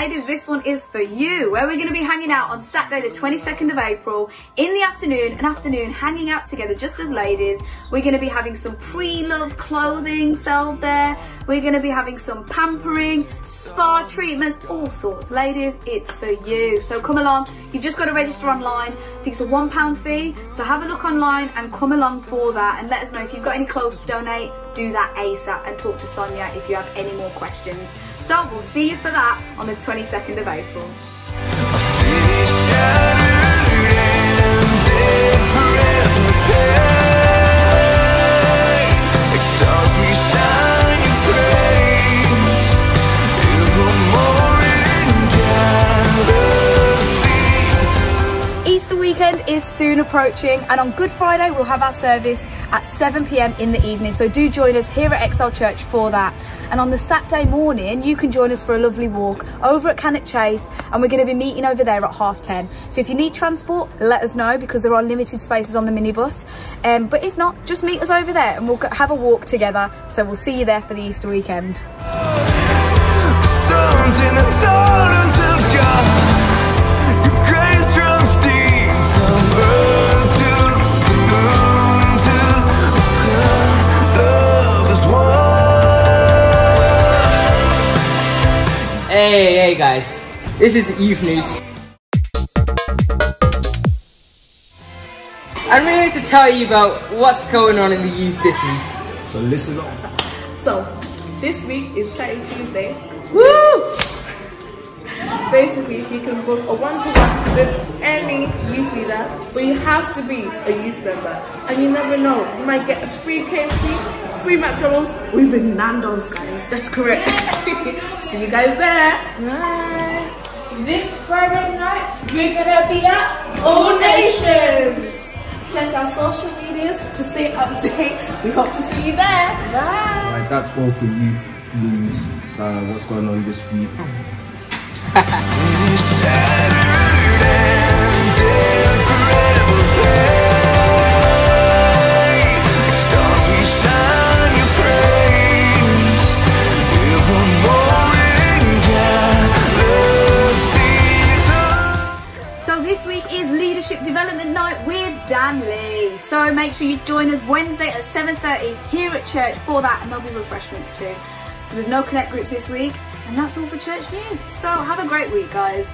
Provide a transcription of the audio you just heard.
ladies, this one is for you, where we're going to be hanging out on Saturday the 22nd of April in the afternoon, hanging out together just as ladies. We're going to be having some pre-loved clothing sold there. We're going to be having some pampering, spa treatments, all sorts. Ladies, it's for you. So come along. You've just got to register online. I think it's a £1 fee. So have a look online and come along for that, and let us know if you've got any clothes to donate. Do that ASAP and talk to Sonia if you have any more questions. So we'll see you for that on the 22nd of April. Easter weekend is soon approaching, and on Good Friday we'll have our service at 7 p.m. in the evening, so do join us here at Excel Church for that. And on the Saturday morning you can join us for a lovely walk over at Cannock Chase, and we're going to be meeting over there at 10:30. So if you need transport, let us know, because there are limited spaces on the minibus, but if not, just meet us over there and we'll have a walk together. So we'll see you there for the Easter weekend. Hey guys, this is Youth News. I'm here to tell you about what's going on in the youth this week. So listen up. So, this week is Chatting Tuesday. Woo! Basically, you can book a one-to-one with any youth leader, but you have to be a youth member. And you never know, you might get a free KFC, free McDonald's, or even Nando's, guys. That's correct. See you guys there. Bye. This Friday night, we're gonna be at All Nations. Check our social medias to stay up to date. We hope to see you there. Bye. Right, that's all for youth news. What's going on this week? So this week is Leadership Development Night with Dan Lee. So make sure you join us Wednesday at 7:30 here at church for that, and there'll be refreshments too. So there's no Connect groups this week, and that's all for church news. So have a great week, guys.